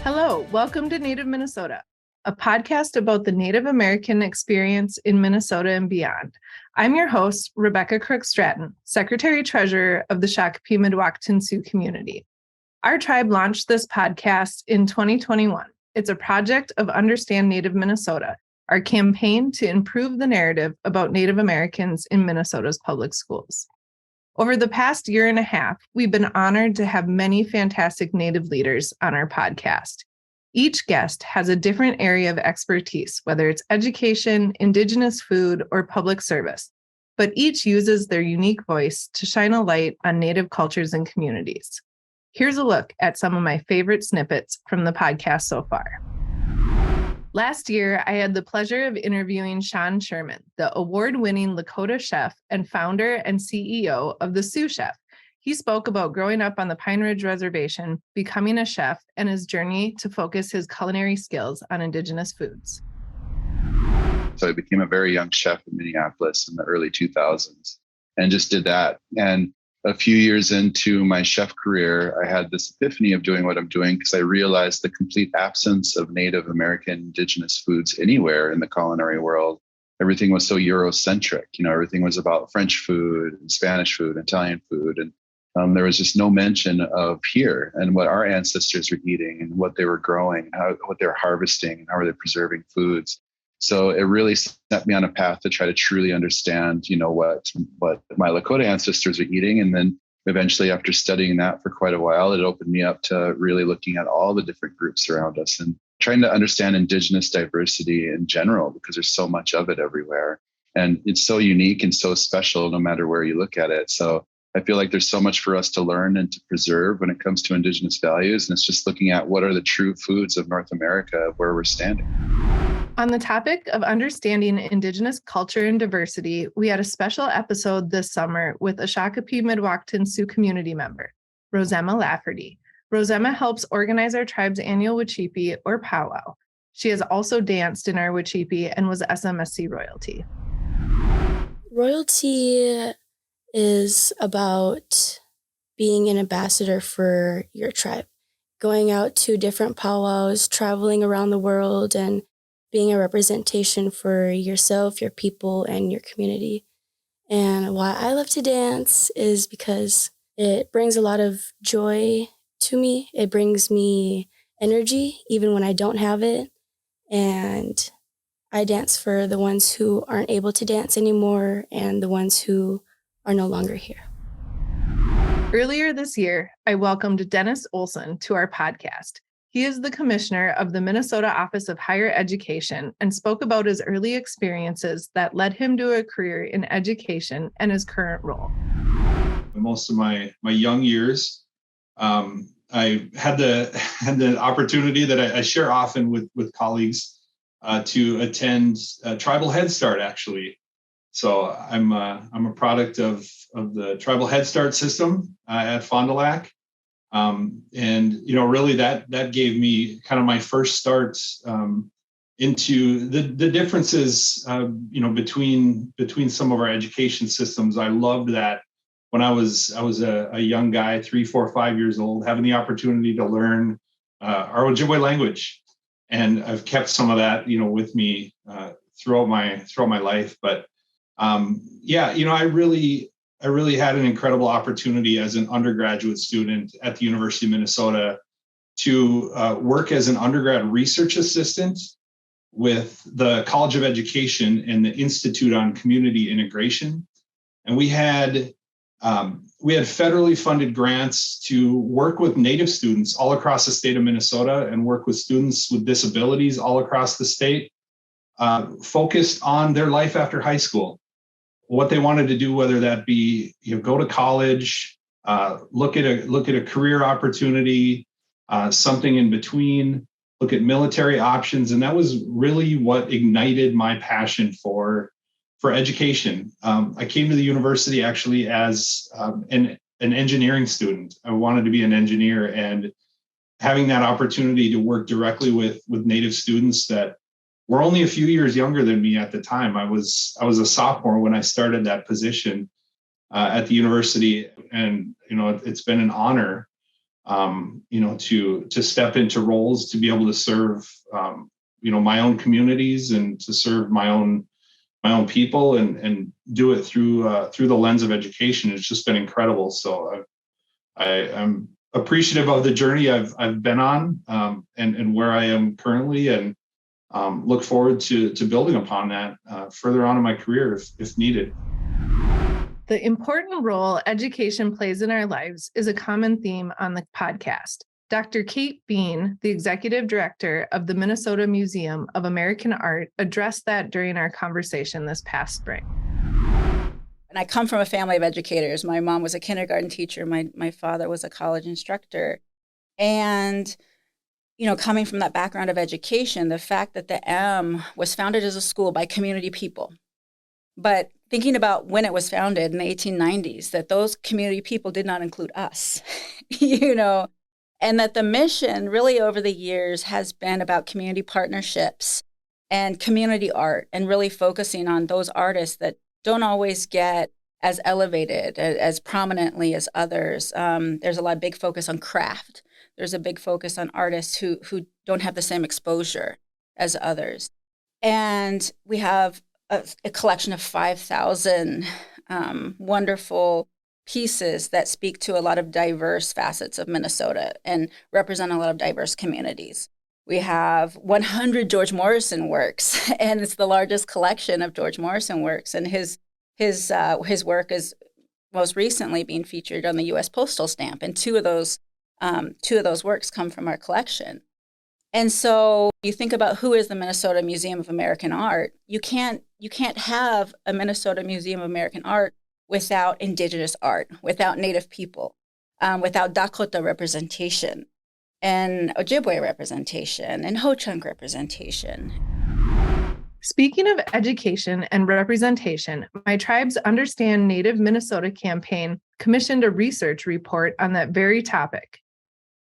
Hello, welcome to Native Minnesota, a podcast about the Native American experience in Minnesota and beyond. I'm your host, Rebecca Crook-Stratton, Secretary-Treasurer of the Shakopee-Mdewakanton Sioux community. Our tribe launched this podcast in 2021. It's a project of Understand Native Minnesota, our campaign to improve the narrative about Native Americans in Minnesota's public schools. Over the past year and a half, we've been honored to have many fantastic Native leaders on our podcast. Each guest has a different area of expertise, whether it's education, Indigenous food, or public service, but each uses their unique voice to shine a light on Native cultures and communities. Here's a look at some of my favorite snippets from the podcast so far. Last year, I had the pleasure of interviewing Sherman, the award-winning Lakota chef and founder and CEO of the Sioux Chef. He spoke about growing up on the Pine Ridge Reservation, becoming a chef, and his journey to focus his culinary skills on Indigenous foods. So I became a very young chef in Minneapolis in the early 2000s and just did that. And a few years into my chef career, I had this epiphany of doing what I'm doing because I realized the complete absence of Native American Indigenous foods anywhere in the culinary world. Everything was so Eurocentric. Everything was about French food and Spanish food, Italian food. And there was just no mention of here and what our ancestors were eating and what they were growing, what they were harvesting, and how were they preserving foods. So it really set me on a path to try to truly understand, what my Lakota ancestors are eating. And then eventually, after studying that for quite a while, it opened me up to really looking at all the different groups around us and trying to understand Indigenous diversity in general, because there's so much of it everywhere. And it's so unique and so special no matter where you look at it. So I feel like there's so much for us to learn and to preserve when it comes to Indigenous values. And it's just looking at what are the true foods of North America, where we're standing. On the topic of understanding Indigenous culture and diversity, we had a special episode this summer with a Shakopee-Mdewakanton Sioux community member, Rosemma Lafferty. Rosemma helps organize our tribe's annual Wichipi or powwow. She has also danced in our Wichipi and was SMSC royalty. Royalty is about being an ambassador for your tribe, going out to different powwows, traveling around the world, and being a representation for yourself, your people, and your community. And why I love to dance is because it brings a lot of joy to me. It brings me energy, even when I don't have it. And I dance for the ones who aren't able to dance anymore and the ones who are no longer here. Earlier this year, I welcomed Dennis Olson to our podcast. He is the commissioner of the Minnesota Office of Higher Education and spoke about his early experiences that led him to a career in education and his current role. Most of my young years, I had the opportunity that I share often with colleagues to attend Tribal Head Start, actually. So I'm a product of the Tribal Head Start system at Fond du Lac. And really that gave me kind of my first start into the differences, between some of our education systems. I loved that when I was a young guy, 3, 4, 5 years old, having the opportunity to learn our Ojibwe language, and I've kept some of that, with me throughout my life. But I really had an incredible opportunity as an undergraduate student at the University of Minnesota to work as an undergrad research assistant with the College of Education and the Institute on Community Integration. And we had federally funded grants to work with Native students all across the state of Minnesota and work with students with disabilities all across the state, focused on their life after high school. What they wanted to do, whether that be go to college, look at a career opportunity, something in between, look at military options, and that was really what ignited my passion for education. I came to the university actually as an engineering student. I wanted to be an engineer, and having that opportunity to work directly with Native students that were only a few years younger than me at the time. I was a sophomore when I started that position at the university, and it's been an honor to step into roles to be able to serve, my own communities and to serve my own people and do it through the lens of education. It's just been incredible. So I'm appreciative of the journey I've been on, and where I am currently, and look forward to building upon that further on in my career if needed. The important role education plays in our lives is a common theme on the podcast. Dr. Kate Beane, the executive director of the Minnesota Museum of American Art, addressed that during our conversation this past spring. And I come from a family of educators. My mom was a kindergarten teacher. My father was a college instructor. And, coming from that background of education, the fact that the M was founded as a school by community people. But thinking about when it was founded in the 1890s, that those community people did not include us, and that the mission really over the years has been about community partnerships and community art, and really focusing on those artists that don't always get as elevated, as prominently as others. There's a lot of big focus on craft. There's a big focus on artists who don't have the same exposure as others. And we have a collection of 5,000 wonderful pieces that speak to a lot of diverse facets of Minnesota and represent a lot of diverse communities. We have 100 George Morrison works, and it's the largest collection of George Morrison works. And his work is most recently being featured on the U.S. postal stamp, and two of those works come from our collection. And so you think about who is the Minnesota Museum of American Art. You can't have a Minnesota Museum of American Art without Indigenous art, without Native people, without Dakota representation, and Ojibwe representation, and Ho-Chunk representation. Speaking of education and representation, my Tribe's Understand Native Minnesota campaign commissioned a research report on that very topic.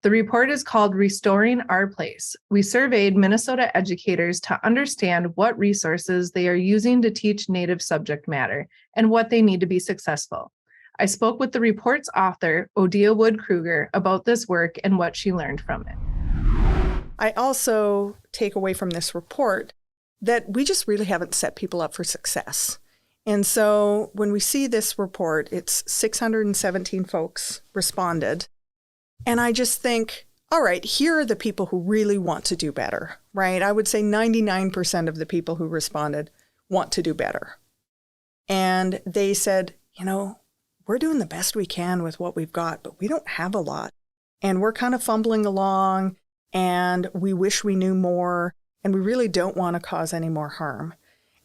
The report is called Restoring Our Place. We surveyed Minnesota educators to understand what resources they are using to teach Native subject matter and what they need to be successful. I spoke with the report's author, Odia Wood Kruger, about this work and what she learned from it. I also take away from this report that we just really haven't set people up for success. And so when we see this report, it's 617 folks responded. And I just think, all right, here are the people who really want to do better, right? I would say 99% of the people who responded want to do better. And they said, we're doing the best we can with what we've got, but we don't have a lot. And we're kind of fumbling along, and we wish we knew more, and we really don't want to cause any more harm.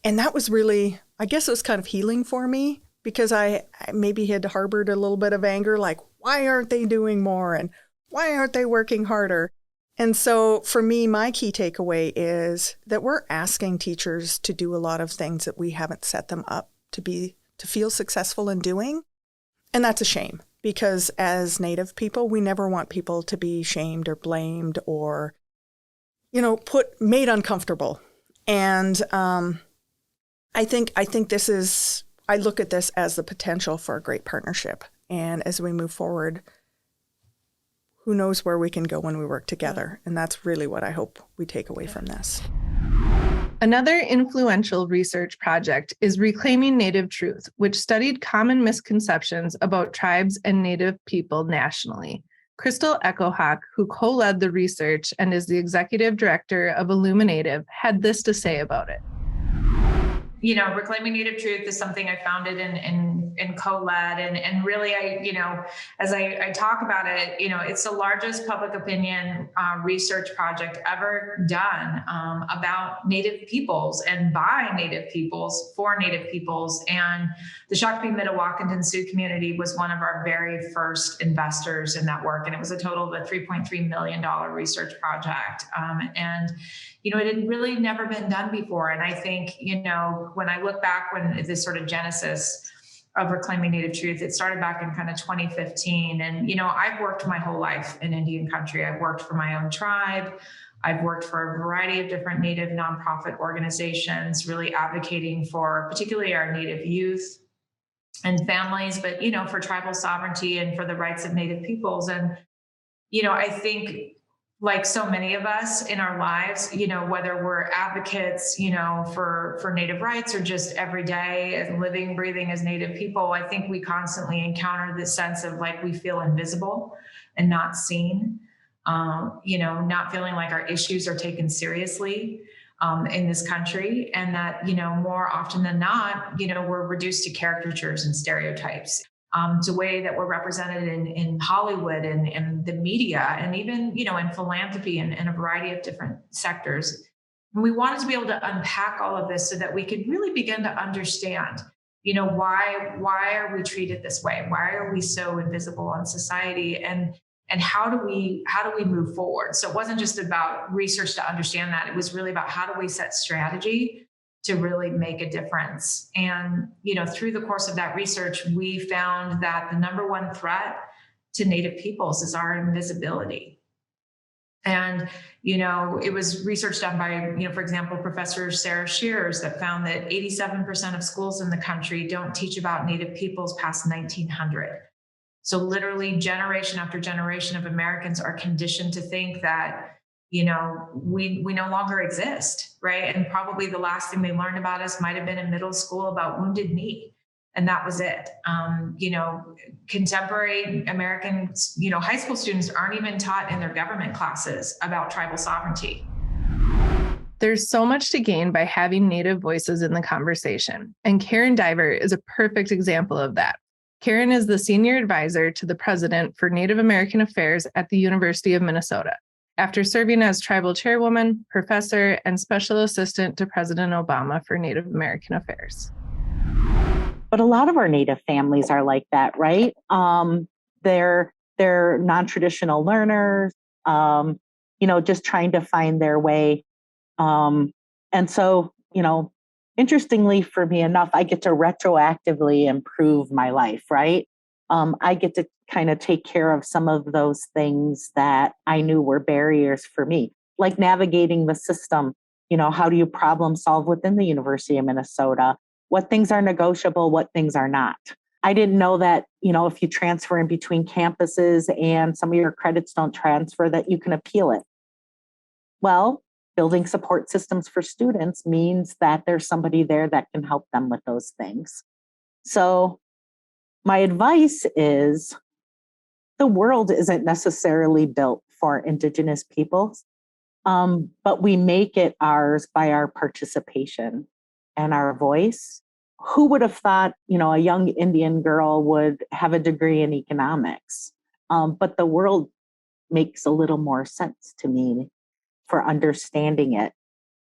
And that was really, I guess it was kind of healing for me, because I maybe had harbored a little bit of anger, like, why aren't they doing more? And why aren't they working harder? And so for me, my key takeaway is that we're asking teachers to do a lot of things that we haven't set them up to feel successful in doing. And that's a shame, because as Native people, we never want people to be shamed or blamed or, made uncomfortable. And I think I look at this as the potential for a great partnership. And as we move forward, who knows where we can go when we work together. And that's really what I hope we take away from this. Another influential research project is Reclaiming Native Truth, which studied common misconceptions about tribes and Native people nationally. Crystal Echohawk, who co-led the research and is the executive director of Illuminative, had this to say about it. Reclaiming Native Truth is something I founded and co-led. And really, as I talk about it, it's the largest public opinion research project ever done about Native peoples and by Native peoples for Native peoples. And the Shakopee Mdewakanton Sioux community was one of our very first investors in that work. And it was a total of a $3.3 million research project. It had really never been done before. And I think, when I look back when this sort of genesis of Reclaiming Native Truth, it started back in kind of 2015. And, I've worked my whole life in Indian country. I've worked for my own tribe. I've worked for a variety of different Native nonprofit organizations, really advocating for particularly our Native youth and families, but, for tribal sovereignty and for the rights of Native peoples. And I think like so many of us in our lives, whether we're advocates, for Native rights or just every day and living, breathing as Native people, I think we constantly encounter this sense of like we feel invisible and not seen, not feeling like our issues are taken seriously in this country. And that, more often than not, we're reduced to caricatures and stereotypes. It's a way that we're represented in Hollywood and the media, and even, in philanthropy and in a variety of different sectors. And we wanted to be able to unpack all of this so that we could really begin to understand, why are we treated this way? Why are we so invisible in society? And how do we move forward? So it wasn't just about research to understand that. It was really about how do we set strategy to really make a difference. And, through the course of that research, we found that the number one threat to Native peoples is our invisibility. And, it was research done by, for example, Professor Sarah Shears that found that 87% of schools in the country don't teach about Native peoples past 1900. So literally generation after generation of Americans are conditioned to think that, we no longer exist, right? And probably the last thing they learned about us might have been in middle school about Wounded Knee. And that was it. Contemporary American, high school students aren't even taught in their government classes about tribal sovereignty. There's so much to gain by having Native voices in the conversation. And Karen Diver is a perfect example of that. Karen is the senior advisor to the president for Native American Affairs at the University of Minnesota, after serving as tribal chairwoman, professor, and special assistant to President Obama for Native American Affairs. But a lot of our Native families are like that, right? They're non-traditional learners, just trying to find their way. And so, interestingly for me enough, I get to retroactively improve my life, right? I get to kind of take care of some of those things that I knew were barriers for me, like navigating the system. How do you problem solve within the University of Minnesota? What things are negotiable, what things are not? I didn't know that, if you transfer in between campuses and some of your credits don't transfer, that you can appeal it. Well, building support systems for students means that there's somebody there that can help them with those things. So my advice is the world isn't necessarily built for Indigenous peoples, but we make it ours by our participation and our voice. Who would have thought, a young Indian girl would have a degree in economics? But the world makes a little more sense to me for understanding it.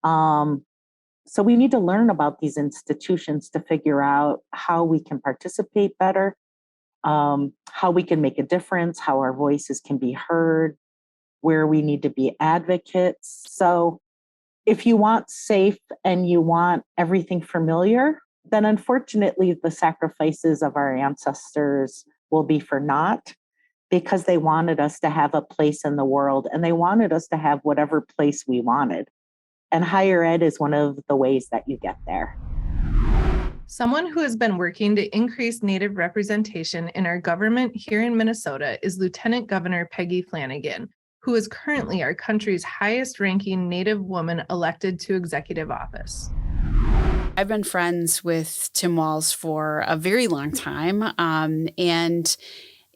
So we need to learn about these institutions to figure out how we can participate better, how we can make a difference, how our voices can be heard, where we need to be advocates. So if you want safe and you want everything familiar, then unfortunately the sacrifices of our ancestors will be for naught, because they wanted us to have a place in the world and they wanted us to have whatever place we wanted. And higher ed is one of the ways that you get there. Someone who has been working to increase Native representation in our government here in Minnesota is Lieutenant Governor Peggy Flanagan, who is currently our country's highest-ranking Native woman elected to executive office. I've been friends with Tim Walz for a very long time, and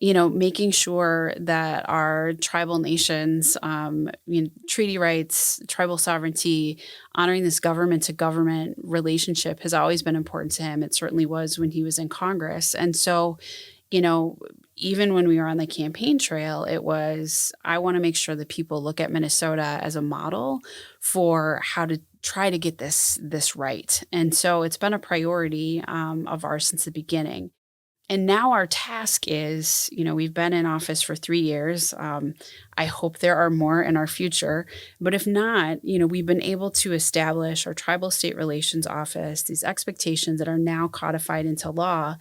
making sure that our tribal nations, treaty rights, tribal sovereignty, honoring this government-to-government relationship has always been important to him. It certainly was when he was in Congress. And so, even when we were on the campaign trail, it was, I want to make sure that people look at Minnesota as a model for how to try to get this right. And so it's been a priority of ours since the beginning. And now our task is, we've been in office for 3 years. I hope there are more in our future. But if not, we've been able to establish our Tribal State Relations Office, these expectations that are now codified into law.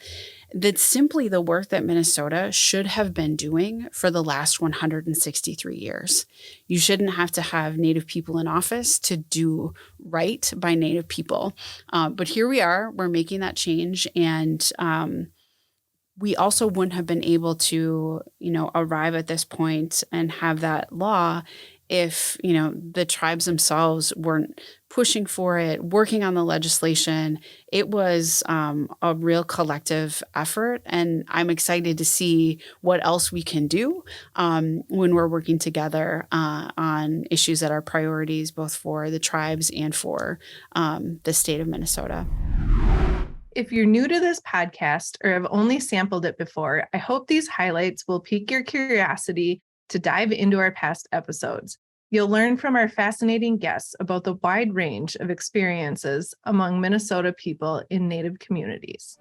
That's simply the work that Minnesota should have been doing for the last 163 years. You shouldn't have to have Native people in office to do right by Native people. But here we are, we're making that change. And we also wouldn't have been able to, arrive at this point and have that law if, the tribes themselves weren't pushing for it, working on the legislation. It was a real collective effort. And I'm excited to see what else we can do when we're working together on issues that are priorities, both for the tribes and for the state of Minnesota. If you're new to this podcast or have only sampled it before, I hope these highlights will pique your curiosity to dive into our past episodes. You'll learn from our fascinating guests about the wide range of experiences among Minnesota people in Native communities.